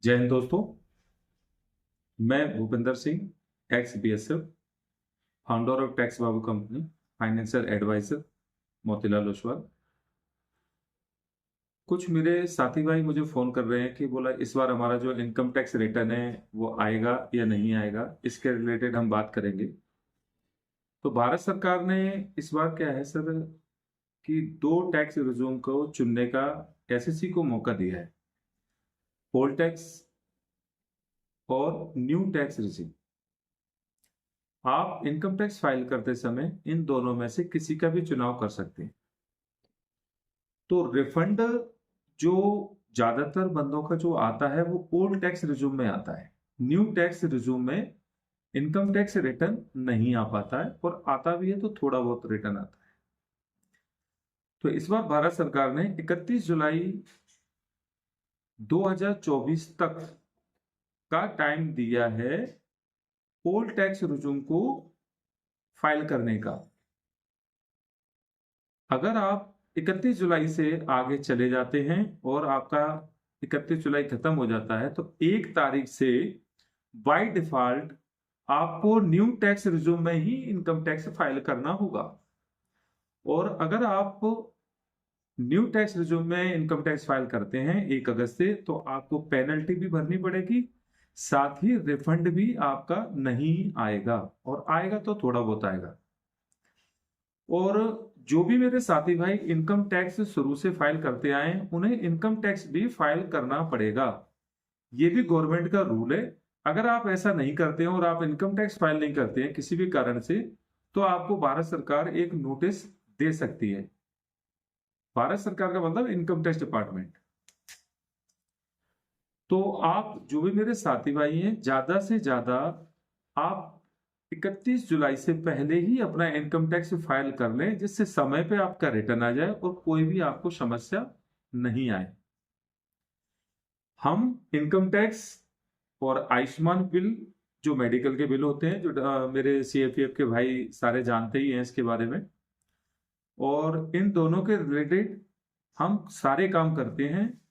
जय हिंद दोस्तों। मैं Bhupendra Singh, ex BSF, founder of tax Babu company, financial advisor, Motilal Oswal. कुछ मेरे साथी भाई मुझे फोन कर रहे हैं कि बोला इस बार हमारा जो इनकम टैक्स रिटर्न है वो आएगा या नहीं आएगा, इसके रिलेटेड हम बात करेंगे। तो भारत सरकार ने इस बार क्या है सर कि दो टैक्स रिज्यूम को चुनने का SSC को मौका दिया है, पोल टैक्स और न्यू टैक्स रिज्यूम। आप इनकम टैक्स फाइल करते समय इन दोनों में से किसी का भी चुनाव कर सकते हैं। तो रिफंड जो ज्यादातर बंदों का जो आता है वो ओल्ड टैक्स रिज्यूम में आता है। न्यू टैक्स रिज्यूम में इनकम टैक्स रिटर्न नहीं आ पाता है, और आता भी है तो थोड़ा बहुत रिटर्न आता है। तो इस बार भारत सरकार ने 31 जुलाई 2024 तक का टाइम दिया है पोल टैक्स रिज्यूम को फाइल करने का। अगर आप 31 जुलाई से आगे चले जाते हैं और आपका 31 जुलाई खत्म हो जाता है, तो 1 तारीख से बाय डिफॉल्ट आपको न्यू टैक्स रिज्यूम में ही इनकम टैक्स फाइल करना होगा। और अगर आप न्यू टैक्स रिज्यूम में इनकम टैक्स फाइल करते हैं 1 अगस्त से, तो आपको पेनल्टी भी भरनी पड़ेगी, साथ ही रिफंड भी आपका नहीं आएगा, और आएगा तो थोड़ा बहुत आएगा। और जो भी मेरे साथी भाई इनकम टैक्स शुरू से फाइल करते आए हैं, उन्हें इनकम टैक्स भी फाइल करना पड़ेगा। ये भी गवर्नमेंट का रूल है। अगर आप ऐसा नहीं करते हैं और आप इनकम टैक्स फाइल नहीं करते हैं किसी भी कारण से, तो आपको भारत सरकार एक नोटिस दे सकती है। भारत सरकार का मतलब इनकम टैक्स डिपार्टमेंट। तो आप जो भी मेरे साथी भाई हैं, ज्यादा से ज्यादा आप 31 जुलाई से पहले ही अपना इनकम टैक्स फाइल कर लें, जिससे समय पे आपका रिटर्न आ जाए और कोई भी आपको समस्या नहीं आए। हम इनकम टैक्स और आयुष्मान बिल, जो मेडिकल के बिल होते हैं, जो मेरे CFF के भाई सारे जानते ही हैं इसके बारे में, और इन दोनों के रिलेटेड हम सारे काम करते हैं।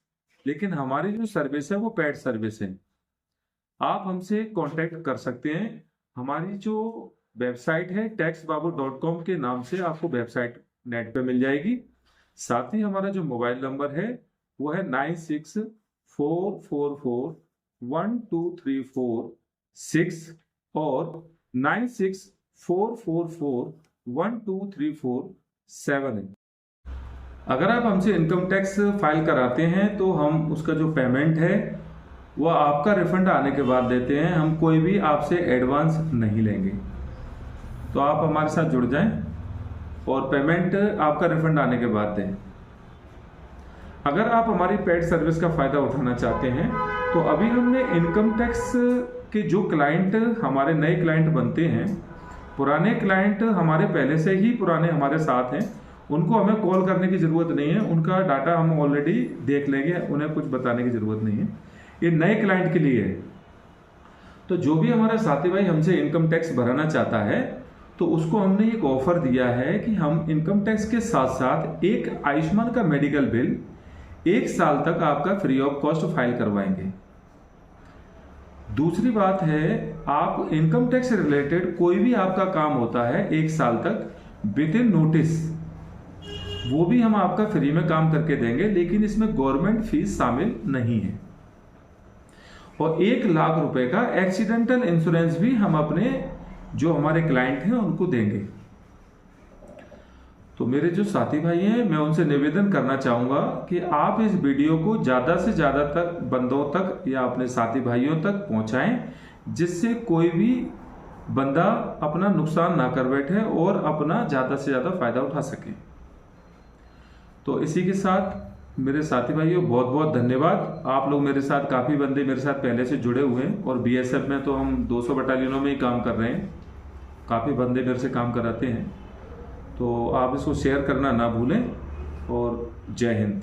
लेकिन हमारी जो सर्विस है वो पेड सर्विस है। आप हमसे कांटेक्ट कर सकते हैं। हमारी जो वेबसाइट है taxbabu.com के नाम से आपको वेबसाइट नेट पे मिल जाएगी। साथ ही हमारा जो मोबाइल नंबर है वो है 9644412346 और 9644412347 है। अगर आप हमसे इनकम टैक्स फाइल कराते हैं तो हम उसका जो पेमेंट है वो आपका रिफंड आने के बाद देते हैं। हम कोई भी आपसे एडवांस नहीं लेंगे। तो आप हमारे साथ जुड़ जाएं और पेमेंट आपका रिफंड आने के बाद दें। अगर आप हमारी पेड सर्विस का फायदा उठाना चाहते हैं, तो अभी हमने इनकम टैक्स के जो क्लाइंट हमारे नए क्लाइंट बनते हैं, पुराने क्लाइंट हमारे पहले से ही पुराने हमारे साथ हैं, उनको हमें कॉल करने की जरूरत नहीं है। उनका डाटा हम ऑलरेडी देख लेंगे, उन्हें कुछ बताने की जरूरत नहीं है। ये नए क्लाइंट के लिए है। तो जो भी हमारा साथी भाई हमसे इनकम टैक्स भराना चाहता है, तो उसको हमने एक ऑफर दिया है कि हम इनकम टैक्स के साथ साथ एक आयुष्मान का मेडिकल बिल 1 साल तक आपका फ्री ऑफ कॉस्ट फाइल करवाएंगे। दूसरी बात है, आप इनकम टैक्स से रिलेटेड कोई भी आपका काम होता है 1 साल तक विद इन नोटिस, वो भी हम आपका फ्री में काम करके देंगे, लेकिन इसमें गवर्नमेंट फीस शामिल नहीं है। और 1 लाख रुपए का एक्सीडेंटल इंश्योरेंस भी हम अपने जो हमारे क्लाइंट हैं उनको देंगे। तो मेरे जो साथी भाई हैं, मैं उनसे निवेदन करना चाहूंगा कि आप इस वीडियो को ज्यादा से ज्यादा तक बंदों तक या अपने साथी भाइयों तक पहुंचाएं, जिससे कोई भी बंदा अपना नुकसान ना कर बैठे और अपना ज्यादा से ज्यादा फायदा उठा सके। तो इसी के साथ मेरे साथी भाइयों बहुत बहुत धन्यवाद। आप लोग मेरे साथ, काफ़ी बंदे मेरे साथ पहले से जुड़े हुए हैं, और BSF में तो हम 200 बटालियनों में ही काम कर रहे हैं। काफ़ी बंदे मेरे से काम कराते हैं। तो आप इसको शेयर करना ना भूलें, और जय हिंद।